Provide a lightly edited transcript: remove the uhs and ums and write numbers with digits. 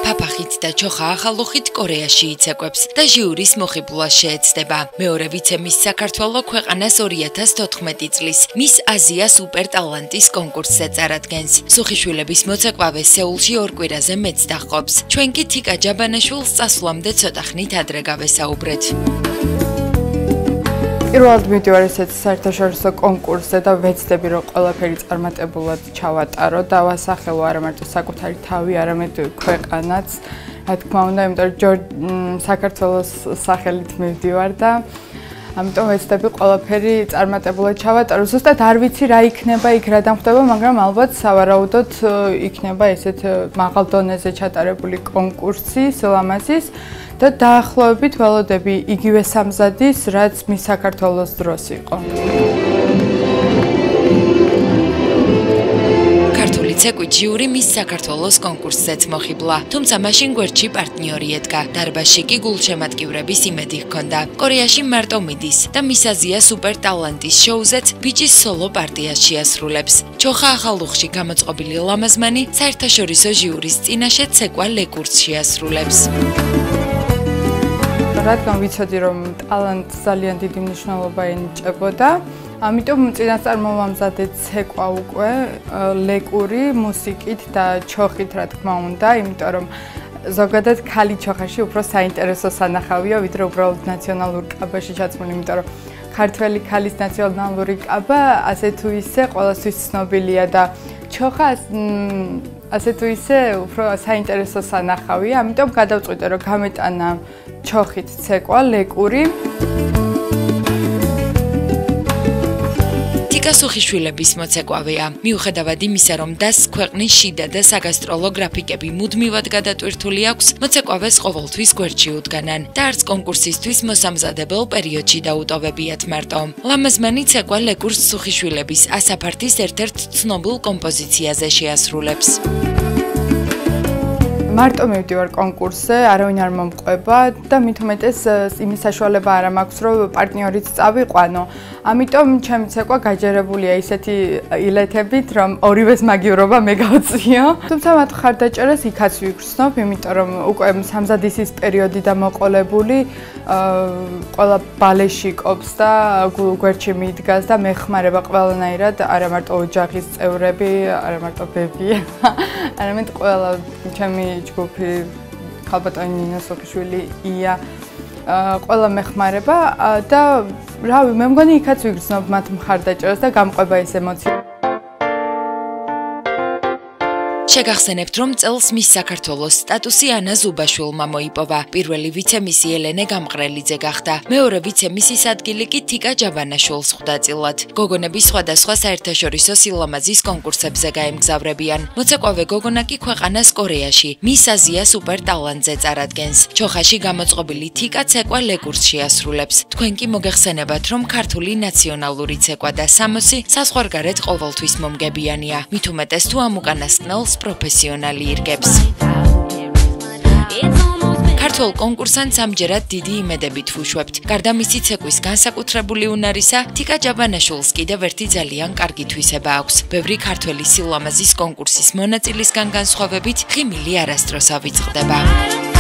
ფაფახით და ჩოხა ახალუხით კორეაში იცეკვებს და ჟიურის მოხიბლვას შეეცდება. მეორე ვიცემის საქართველოს ქვეყანას 2014 წლის მის აზია სუპერ ტალანტის კონკურსზე წარადგენს. სუხიშვილების მოცეკვავე სეულში ორ კვირაზე მეც დაჰყობს. ჩვენ კი თიკა ჯაბანაშვილს წასვლამდე ცოტა ხნით ადრე გავესაუბრეთ. პირველად მივდივარ ესეთი საერთაშორისო კონკურსზე და ვეცდები რომ ყველაფერი წარმატებულად ჩავატარო და ვასახელო არა მარტო საკუთარი თავი, არამედ ქვეყანაც. რა თქმა უნდა, იმიტომ რომ საქართველოს სახელით მივდივარ და ამიტომ ვეცდები ყველაფერი წარმატებულად ჩავატარო. ზუსტად არ ვიცი რა იქნება იქ რა დამხდება, მაგრამ ალბათ სავარაუდოდ იქნება ესეთ მაღალ დონეზე ჩატარებული კონკურსი სილამაზის. და დაახლოებით ველოდები იგივე სამზადის, რაც მის საქართველოს დროს იყო. ქართული ცეკვით ჟიური მის საქართველოს კონკურსზეც მოხიბლა, თუმცა მაშინ გვერდში პარტნიორი ედგა. დარბაზში კი გულშემატკივრების იმედი ჰქონდა. კორეაში მარტო მიდის და მის აზია სუპერ ტალანტის შოუზეც ბიჭის სოლო პარტიას შეასრულებს. ჩოხა ახალუხში გამოწყობილი ლამაზმანი საერთაშორისო ჟიურის წინაშე ცეკვა ლეკურს შეასრულებს. რადგან ვიცოდი რომ ტალანტს ძალიან დიდი მნიშვნელობა ენიჭებოდა, ამიტომ წინასწარმომამზადე ცეკვა უკვე ლეკური მუსიკით და ჩოხით რა თქმა უნდა, იმიტომ რომ ზოგადად ქალი ჩოხაში უფრო საინტერესო სანახავია, ვიდრე უბრალოდ ნაციონალურ კაბაში ჩაცმული, იმიტომ რომ ქართველი ქალის ნაციონალური კაბა ასე თუ ისე ყველასთვის ცნობილია და ჩოხა ასე თუ ისე უფრო საინტერესო სანახავია, ამიტომ გადავწყვიტე რომ გამეტანა ჩოხით ცეკვა ლეკური. თიკა სუხიშვილების მოცეკვავეა. მიუხედავად იმისა, რომ დასს ქვეყნის შიდა და საგასტროლო გრაფიკები მუდმივად გადატვირთული აქვს, მოცეკვავეს ყოველთვის გვერდში უდგანან და არც კონკურსისთვის მოსამზადებელ პერიოდში დაუტოვებიათ მარტო. ლამაზმანი ცეკვა ლეკურს სუხიშვილების ასაფართის ერთ-ერთ ცნობილ კომპოზიციაზე შეასრულებს. მარტო მივდივარ კონკურსზე, არავინ არ მომყვება და მით უმეტეს იმის საშუალება არ მაქვს, რომ პარტნიორიც წავიყვანო. ამიტომ ჩემი ცეკვა გაჯერებულია ისეთი ილეთებით, რომ ორივეს მაგივრობა მე გავწიო. თუმცა მათ ხარდაჭერას იქაც ვიგრძნობ, იმიტომ რომ უკვე სამზადისის პერიოდი დამოყოლებული, ყველა ბალეში ყოფს და გვერდში მიდგას და მეხმარება ყველანაირად, არა მარტო ოჯახის წევრები, არა მარტო ბები, არამედ ყველა ჩემი ჯგუფი ქალბატონი ნინო სოფიშვილი, ია, ყველა მეხმარება და რავი, მე მგონი იქაც ვიგრძნობ მათ მხარდაჭერას და გამყვება ეს ემოცია. შეგახსენებთ, რომ წელს მის საქართველოს სტატუსი ანა ზუბაშვილმა მოიპოვა. პირველი ვიცემისი ელენე გამყრელიძე გახდა. მეორე ვიცემისის ადგილი კი თიკა ჯაბანაშვილს ხვდა წილად. გოგონები სხვადასხვა საერთაშორისო სილამაზის კონკურსებზე გაემგზავრებიან. მოცეკვავე გოგონა კი ქვეყანას კორეაში მის აზია სუპერ ტალანტზე წარადგენს. ჩოხაში გამოწყობილი თიკა ცეკვა ლეკურს შეასრულებს. თქვენ კი მოგეხსენებათ, რომ ქართული ნაციონალური ცეკვა და სამოსი საზღვარგარეთ ყოველთვის მომგებიანია. მით უმეტეს თუ ამ უკანასკნელს პროფესიონალი ირგებს. ქართულ კონკურსანტს ამჯერად დიდი იმედებით ვუშვებთ. გარდა მისი ცეკვის განსაკუთრებული უნარისა, თიკა ჯაბანაშვილს კიდევ ერთი ძალიან კარგი თვისება აქვს. ბევრი ქართველი სილამაზის კონკურსის მონაწილისგან განსხვავებით, ხიმილი არასდროს ავიწყდება.